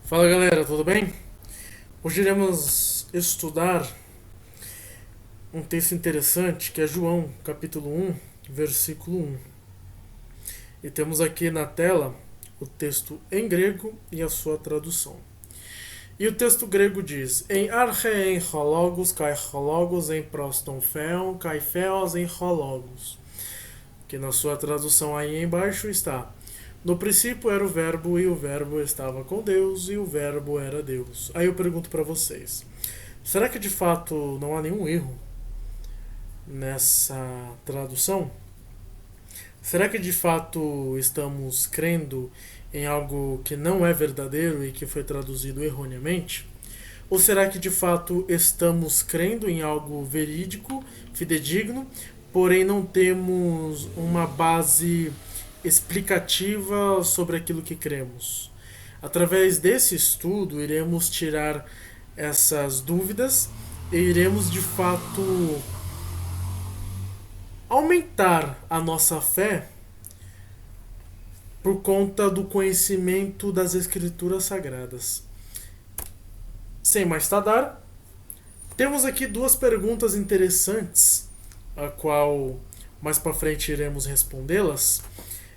Fala galera, tudo bem? Hoje iremos estudar um texto interessante que é João, capítulo 1, versículo 1. E temos aqui na tela o texto em grego e a sua tradução. E o texto grego diz: Em archein hologos, kai hologos, em proston feon, kai feos em hologos. Que na sua tradução aí embaixo está: No princípio era o verbo e o verbo estava com Deus e o verbo era Deus. Aí eu pergunto para vocês: será que de fato não há nenhum erro nessa tradução? Será que de fato estamos crendo em algo que não é verdadeiro e que foi traduzido erroneamente? Ou será que de fato estamos crendo em algo verídico, fidedigno, porém não temos uma base explicativa sobre aquilo que cremos? Através desse estudo, iremos tirar essas dúvidas e iremos de fato aumentar a nossa fé por conta do conhecimento das Escrituras Sagradas. Sem mais tardar, temos aqui duas perguntas interessantes, a qual mais para frente iremos respondê-las.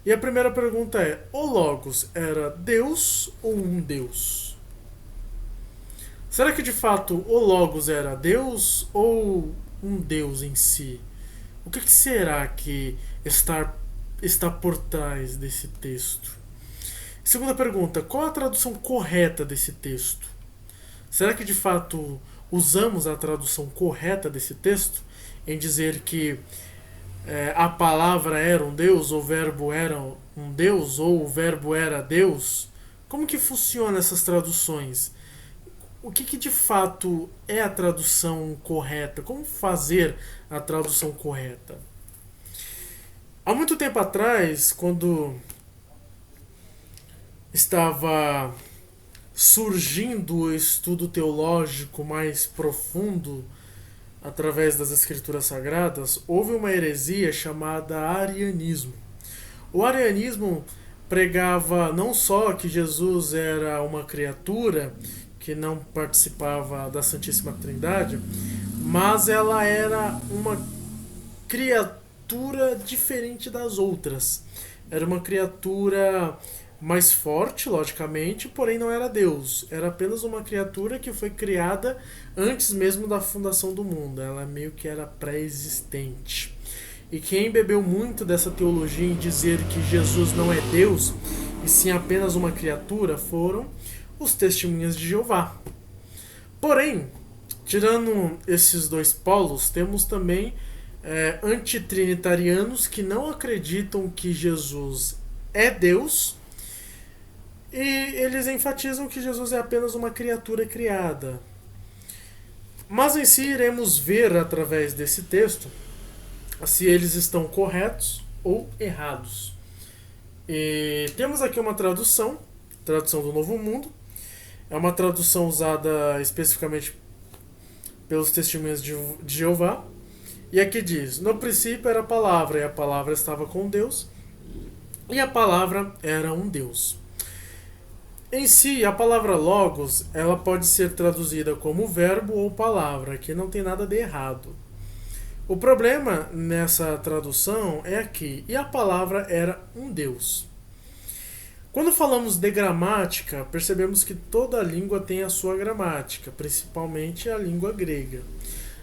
E a primeira pergunta é: o Logos era Deus ou um Deus? Será que de fato o Logos era Deus ou um Deus em si? O que será que está por trás desse texto? Segunda pergunta: qual a tradução correta desse texto? Será que de fato usamos a tradução correta desse texto em dizer que a palavra era um Deus, ou o verbo era um Deus, ou o verbo era Deus? Como que funciona essas traduções? O que de fato é a tradução correta? Como fazer a tradução correta? Há muito tempo atrás, quando estava surgindo o estudo teológico mais profundo através das escrituras sagradas, houve uma heresia chamada arianismo. O arianismo pregava não só que Jesus era uma criatura que não participava da Santíssima Trindade, mas ela era uma criatura diferente das outras. Era uma criatura mais forte, logicamente, porém não era Deus. Era apenas uma criatura que foi criada antes mesmo da fundação do mundo. Ela meio que era pré-existente. E quem bebeu muito dessa teologia em dizer que Jesus não é Deus, e sim apenas uma criatura, foram os testemunhas de Jeová. Porém, tirando esses dois polos, temos também antitrinitarianos que não acreditam que Jesus é Deus, e eles enfatizam que Jesus é apenas uma criatura criada. Mas em si iremos ver através desse texto se eles estão corretos ou errados. E temos aqui uma tradução do Novo Mundo. É uma tradução usada especificamente pelos testemunhas de Jeová. E aqui diz: no princípio era a palavra, e a palavra estava com Deus, e a palavra era um Deus. Em si, a palavra logos, ela pode ser traduzida como verbo ou palavra, que não tem nada de errado. O problema nessa tradução é aqui: e a palavra era um Deus. Quando falamos de gramática, percebemos que toda língua tem a sua gramática, principalmente a língua grega.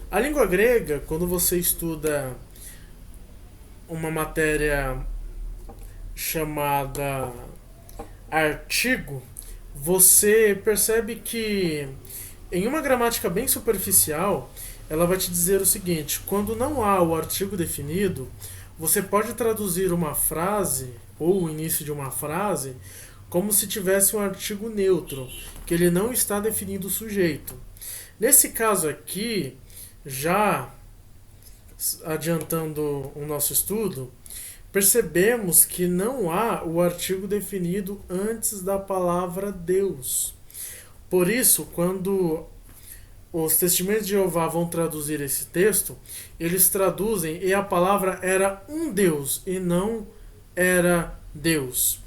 A língua grega, quando você estuda uma matéria chamada artigo, você percebe que em uma gramática bem superficial, ela vai te dizer o seguinte: quando não há o artigo definido, você pode traduzir uma frase ou o início de uma frase como se tivesse um artigo neutro, que ele não está definindo o sujeito. Nesse caso aqui, já adiantando o nosso estudo, percebemos que não há o artigo definido antes da palavra Deus. Por isso, quando os testemunhos de Jeová vão traduzir esse texto, eles traduzem e a palavra era um Deus e não era Deus.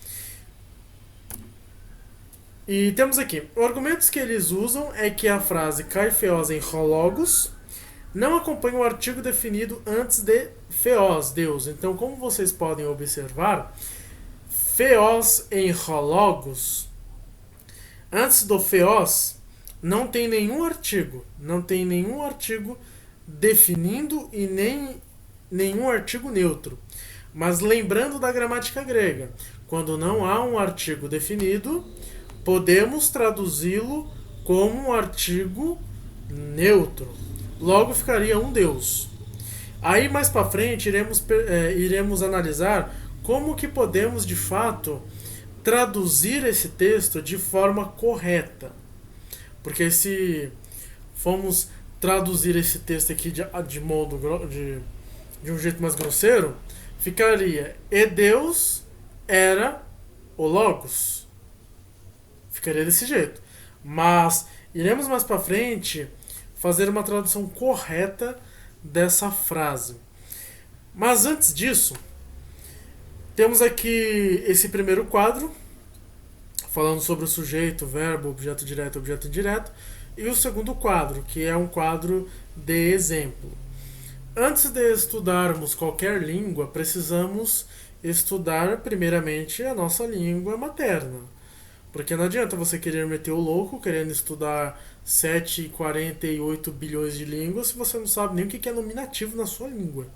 E temos aqui, os argumentos que eles usam é que a frase kai feos em hologos não acompanha o artigo definido antes de feos, Deus. Então, como vocês podem observar, feos em hologos, antes do feos, não tem nenhum artigo. Não tem nenhum artigo definindo e nem nenhum artigo neutro. Mas lembrando da gramática grega, quando não há um artigo definido, podemos traduzi-lo como um artigo neutro. Logo ficaria um Deus. Aí mais para frente iremos analisar como que podemos de fato traduzir esse texto de forma correta. Porque se formos traduzir esse texto aqui de um jeito mais grosseiro, ficaria: e Deus era o Logos. Ficaria desse jeito. Mas iremos mais para frente fazer uma tradução correta dessa frase. Mas antes disso, temos aqui esse primeiro quadro, falando sobre o sujeito, verbo, objeto direto, objeto indireto, e o segundo quadro, que é um quadro de exemplo. Antes de estudarmos qualquer língua, precisamos estudar primeiramente a nossa língua materna. Porque não adianta você querer meter o louco querendo estudar 7,48 bilhões de línguas se você não sabe nem o que é nominativo na sua língua.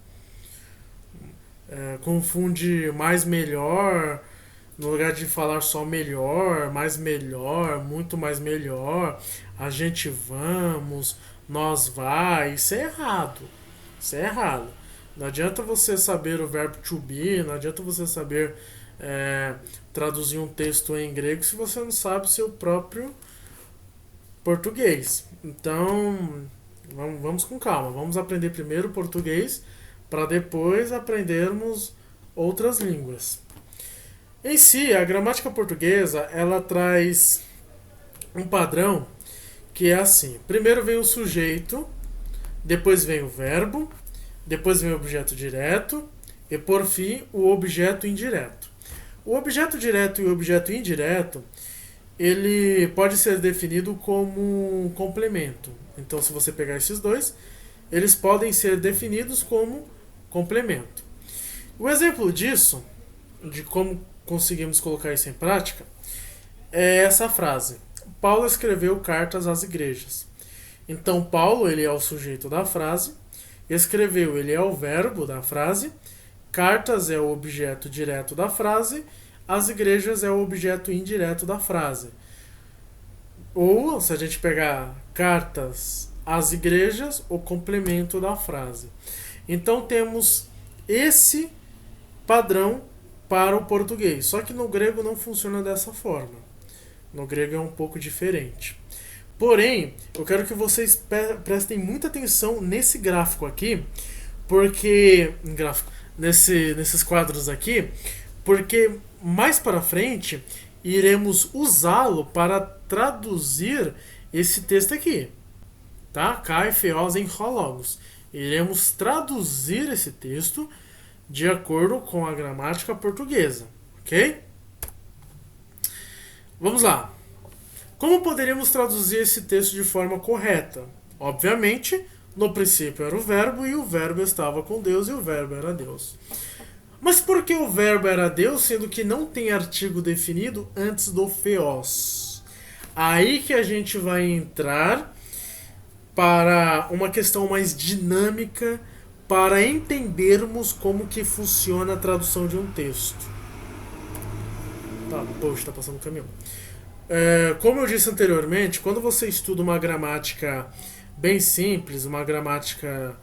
Confunde mais melhor, no lugar de falar só melhor, mais melhor, muito mais melhor, a gente vamos, nós vai, isso é errado. Isso é errado. Não adianta você saber o verbo to be, não adianta você saber traduzir um texto em grego se você não sabe o seu próprio português. Então, vamos com calma. Vamos aprender primeiro português para depois aprendermos outras línguas. Em si, a gramática portuguesa, ela traz um padrão que é assim. Primeiro vem o sujeito, depois vem o verbo, depois vem o objeto direto e, por fim, o objeto indireto. O objeto direto e o objeto indireto, ele pode ser definido como um complemento. Então, se você pegar esses dois, eles podem ser definidos como complemento. O exemplo disso, de como conseguimos colocar isso em prática, é essa frase: Paulo escreveu cartas às igrejas. Então, Paulo, ele é o sujeito da frase, escreveu, ele é o verbo da frase, cartas é o objeto direto da frase, as igrejas é o objeto indireto da frase. Ou, se a gente pegar cartas às igrejas, o complemento da frase. Então, temos esse padrão para o português. Só que no grego não funciona dessa forma. No grego é um pouco diferente. Porém, eu quero que vocês prestem muita atenção nesse gráfico aqui, porque nesses quadros aqui, porque mais para frente iremos usá-lo para traduzir esse texto aqui, tá? Kai feos em hologos. Iremos traduzir esse texto de acordo com a gramática portuguesa, ok? Vamos lá. Como poderíamos traduzir esse texto de forma correta? Obviamente, no princípio era o verbo e o verbo estava com Deus e o verbo era Deus. Mas por que o verbo era Deus, sendo que não tem artigo definido antes do feos? Aí que a gente vai entrar para uma questão mais dinâmica para entendermos como que funciona a tradução de um texto. Poxa, tá passando um caminhão. Como eu disse anteriormente, quando você estuda uma gramática bem simples, uma gramática...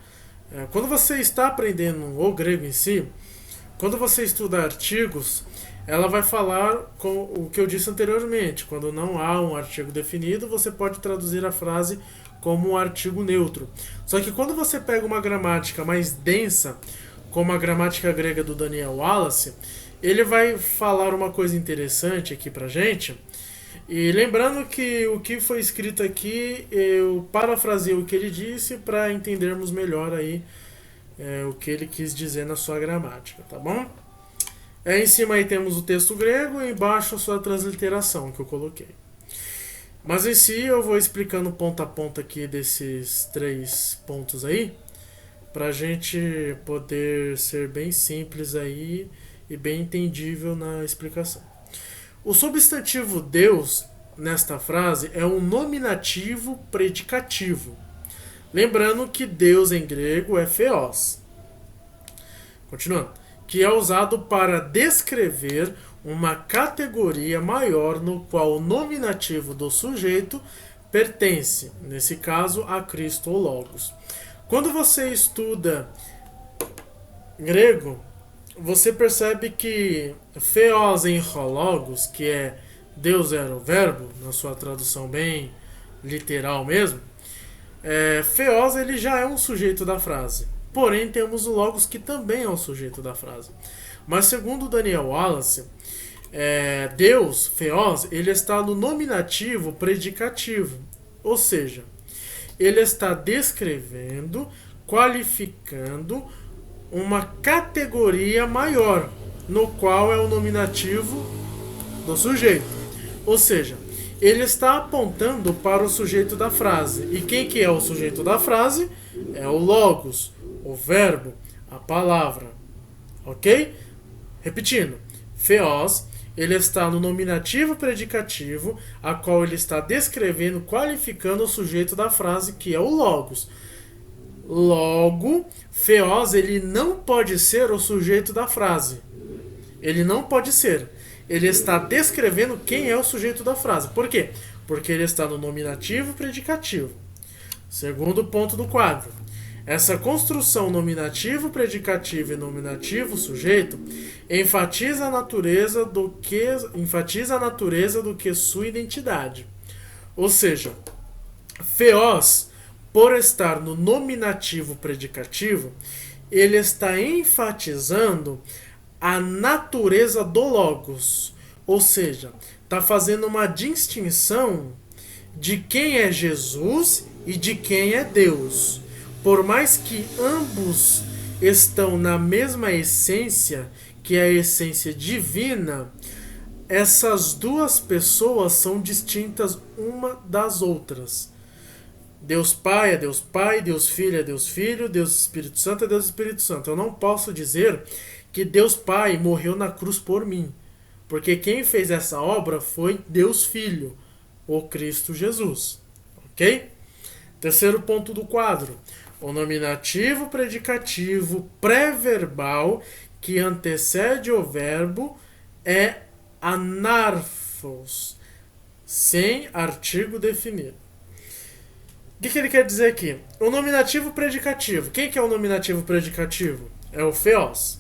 quando você está aprendendo o grego em si, quando você estuda artigos, ela vai falar com o que eu disse anteriormente. Quando não há um artigo definido, você pode traduzir a frase como um artigo neutro. Só que quando você pega uma gramática mais densa, como a gramática grega do Daniel Wallace, ele vai falar uma coisa interessante aqui pra gente. E lembrando que o que foi escrito aqui, eu parafraseio o que ele disse para entendermos melhor aí o que ele quis dizer na sua gramática, tá bom? Em cima aí temos o texto grego e embaixo a sua transliteração que eu coloquei. Mas em si eu vou explicando ponto a ponto aqui desses 3 pontos aí, pra gente poder ser bem simples aí e bem entendível na explicação. O substantivo Deus nesta frase é um nominativo predicativo. Lembrando que Deus em grego é theos. Continuando. Que é usado para descrever uma categoria maior no qual o nominativo do sujeito pertence, nesse caso, a Cristo ou Logos. Quando você estuda grego, você percebe que theos em logos, que é Deus era o verbo, na sua tradução bem literal mesmo, theos ele já é um sujeito da frase. Porém, temos o logos que também é um sujeito da frase. Mas segundo Daniel Wallace, Deus, theos, ele está no nominativo predicativo. Ou seja, ele está descrevendo, qualificando uma categoria maior, no qual é o nominativo do sujeito. Ou seja, ele está apontando para o sujeito da frase. E quem que é o sujeito da frase? É o logos, o verbo, a palavra. Ok? Repetindo, theos, ele está no nominativo predicativo, a qual ele está descrevendo, qualificando o sujeito da frase, que é o logos. Logo, theos, ele não pode ser o sujeito da frase. Ele não pode ser. Ele está descrevendo quem é o sujeito da frase. Por quê? Porque ele está no nominativo predicativo. Segundo ponto do quadro. Essa construção nominativo, predicativo e nominativo sujeito enfatiza a natureza do que sua identidade. Ou seja, theos, por estar no nominativo predicativo, ele está enfatizando a natureza do logos. Ou seja, está fazendo uma distinção de quem é Jesus e de quem é Deus. Por mais que ambos estão na mesma essência, que é a essência divina, essas duas pessoas são distintas uma das outras. Deus Pai é Deus Pai, Deus Filho é Deus Filho, Deus Espírito Santo é Deus Espírito Santo. Eu não posso dizer que Deus Pai morreu na cruz por mim, porque quem fez essa obra foi Deus Filho, o Cristo Jesus. Ok? Terceiro ponto do quadro. O nominativo predicativo pré-verbal que antecede o verbo é anarthos, sem artigo definido. O que ele quer dizer aqui? O nominativo predicativo. Quem que é o nominativo predicativo? É o theos.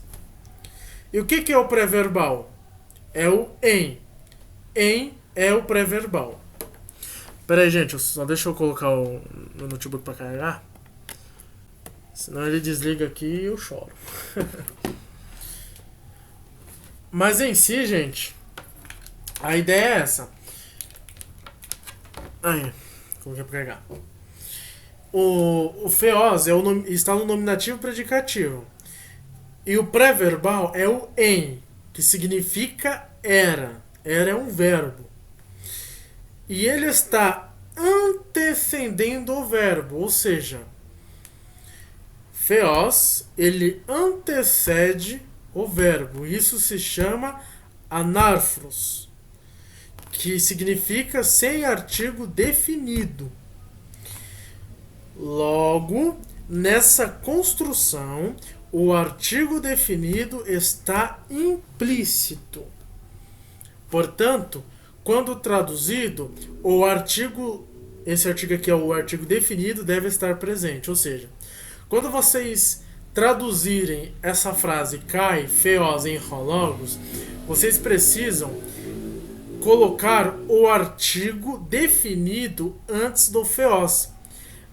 E o que é o pré-verbal? É o em. Em é o pré-verbal. Pera aí, gente. Só deixa eu colocar o meu notebook para carregar. Senão ele desliga aqui e eu choro. Mas em si, gente, a ideia é essa. Aí, coloquei para carregar. O theos está no nominativo predicativo. E o pré-verbal é o em, que significa era. Era é um verbo. E ele está antecedendo o verbo, ou seja, theos, ele antecede o verbo. Isso se chama anarthros, que significa sem artigo definido. Logo, nessa construção, o artigo definido está implícito. Portanto, quando traduzido, esse artigo aqui é o artigo definido, deve estar presente. Ou seja, quando vocês traduzirem essa frase kai, theos em logos, vocês precisam colocar o artigo definido antes do theos,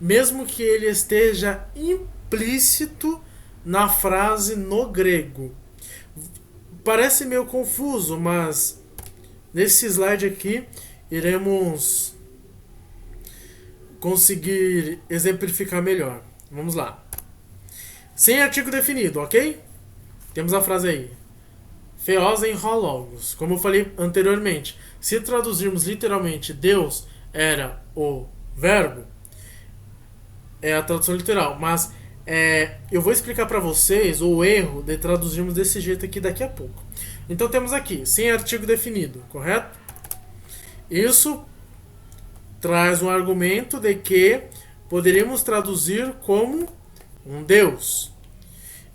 mesmo que ele esteja implícito na frase no grego. Parece meio confuso, mas nesse slide aqui iremos conseguir exemplificar melhor. Vamos lá. Sem artigo definido, ok? Temos a frase aí. Theos em Logos. Como eu falei anteriormente, se traduzirmos literalmente Deus era o verbo, é a tradução literal, mas eu vou explicar para vocês o erro de traduzirmos desse jeito aqui daqui a pouco. Então temos aqui, sem artigo definido, correto? Isso traz um argumento de que poderíamos traduzir como um Deus.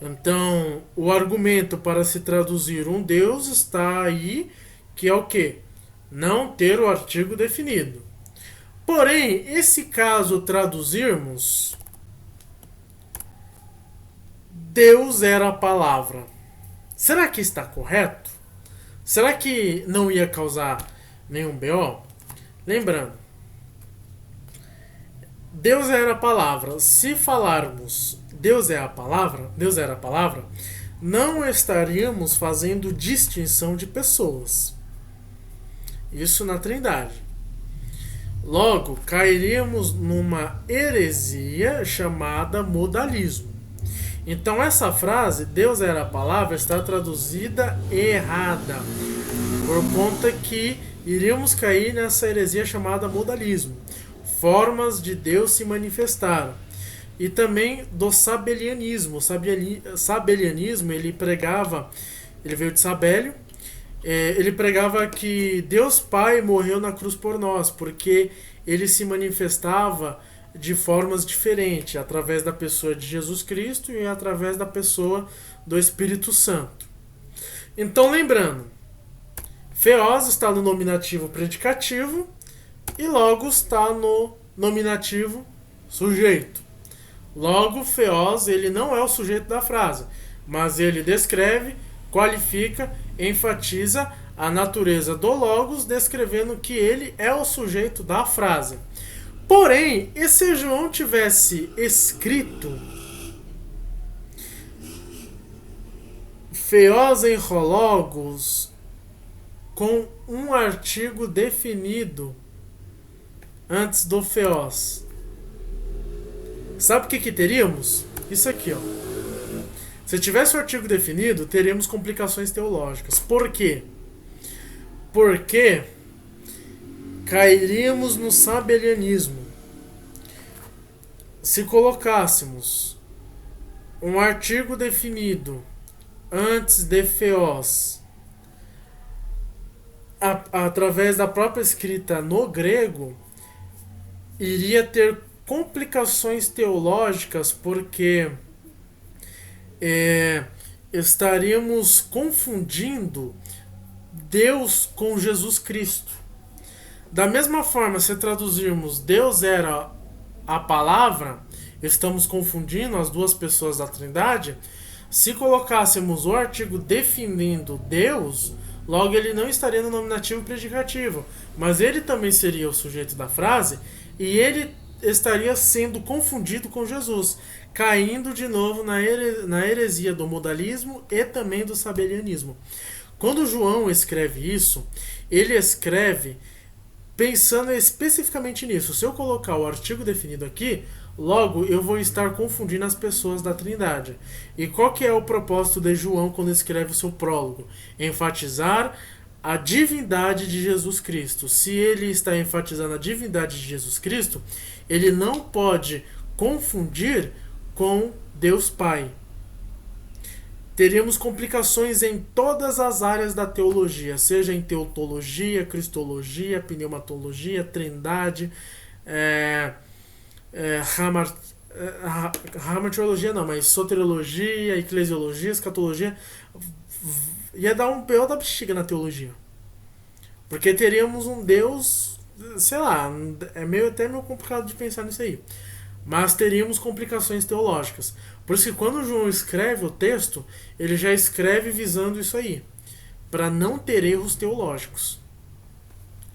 Então, o argumento para se traduzir um Deus está aí, que é o quê? Não ter o artigo definido. Porém, esse caso traduzirmos Deus era a palavra, será que está correto? Será que não ia causar nenhum BO? Lembrando, Deus era a palavra. Se falarmos Deus é a palavra, Deus era a palavra, não estaríamos fazendo distinção de pessoas. Isso na Trindade. Logo, cairíamos numa heresia chamada modalismo. Então essa frase, Deus era a palavra, está traduzida errada, por conta que iríamos cair nessa heresia chamada modalismo. Formas de Deus se manifestaram. E também do sabelianismo. O sabelianismo, ele veio de Sabélio, ele pregava que Deus Pai morreu na cruz por nós, porque ele se manifestava de formas diferentes, através da pessoa de Jesus Cristo e através da pessoa do Espírito Santo. Então, lembrando, Theos está no nominativo predicativo e Logos está no nominativo sujeito. Logo, Theos, ele não é o sujeito da frase, mas ele descreve, qualifica, enfatiza a natureza do Logos, descrevendo que ele é o sujeito da frase. Porém, e se João tivesse escrito Theos em Logos com um artigo definido antes do Theos, sabe o que teríamos? Isso aqui, ó. Se tivesse o artigo definido, teríamos complicações teológicas. Por quê? Porque cairíamos no sabelianismo. Se colocássemos um artigo definido antes de Theos, através da própria escrita no grego, iria ter complicações teológicas, porque estaríamos confundindo Deus com Jesus Cristo. Da mesma forma, se traduzirmos Deus era a palavra, estamos confundindo as duas pessoas da Trindade. Se colocássemos o artigo definindo Deus, logo ele não estaria no nominativo predicativo, mas ele também seria o sujeito da frase e ele estaria sendo confundido com Jesus, caindo de novo na heresia do modalismo e também do sabelianismo. Quando João escreve isso, ele escreve pensando especificamente nisso. Se eu colocar o artigo definido aqui, logo eu vou estar confundindo as pessoas da Trindade. E qual que é o propósito de João quando escreve o seu prólogo? Enfatizar a divindade de Jesus Cristo. Se ele está enfatizando a divindade de Jesus Cristo, ele não pode confundir com Deus Pai. Teríamos complicações em todas as áreas da teologia, seja em teotologia, cristologia, pneumatologia, trindade, ramartiologia não, mas soteriologia, eclesiologia, escatologia. Ia dar um B.O. da bexiga na teologia. Porque teríamos um Deus, sei lá, até meio complicado de pensar nisso aí. Mas teríamos complicações teológicas. Por isso que quando João escreve o texto, ele já escreve visando isso aí, para não ter erros teológicos.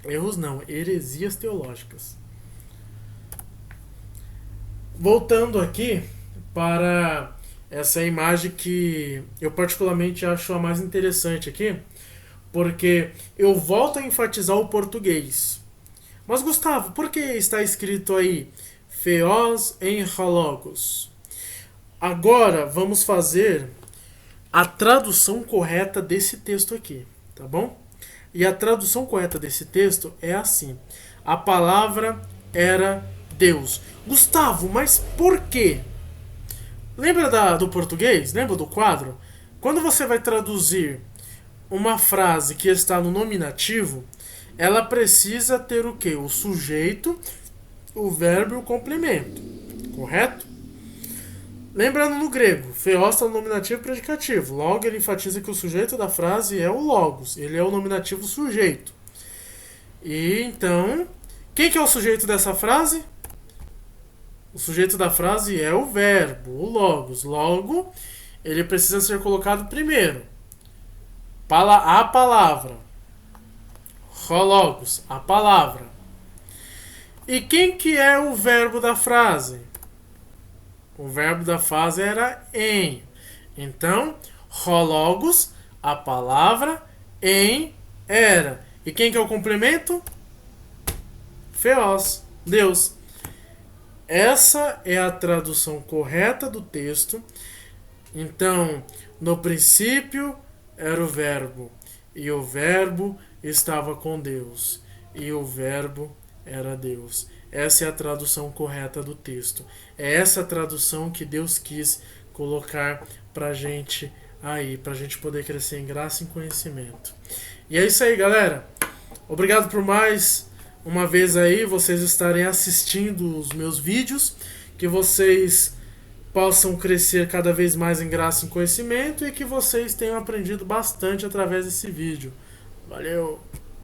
Erros não, heresias teológicas. Voltando aqui para essa imagem que eu particularmente acho a mais interessante aqui, porque eu volto a enfatizar o português. Mas Gustavo, por que está escrito aí Theos em Logos? Agora vamos fazer a tradução correta desse texto aqui, tá bom? E a tradução correta desse texto é assim: a palavra era Deus. Gustavo, mas por quê? Lembra do português? Lembra do quadro? Quando você vai traduzir uma frase que está no nominativo, ela precisa ter o quê? O sujeito, o verbo e o complemento. Correto? Lembrando no grego, theos é o nominativo predicativo. Logo, ele enfatiza que o sujeito da frase é o logos. Ele é o nominativo sujeito. E então, quem que é o sujeito dessa frase? O sujeito da frase é o verbo, o logos. Logo, ele precisa ser colocado primeiro. A palavra. Logos, a palavra. E quem que é o verbo da frase? O verbo da frase era em. Então, logos, a palavra, em, era. E quem que é o complemento? Theos, Deus. Essa é a tradução correta do texto. Então, no princípio era o verbo, e o verbo estava com Deus, e o verbo era Deus. Essa é a tradução correta do texto. É essa a tradução que Deus quis colocar pra gente aí, pra gente poder crescer em graça e em conhecimento. E é isso aí, galera. Obrigado por mais uma vez aí vocês estarem assistindo os meus vídeos, que vocês possam crescer cada vez mais em graça e em conhecimento e que vocês tenham aprendido bastante através desse vídeo. Valeu!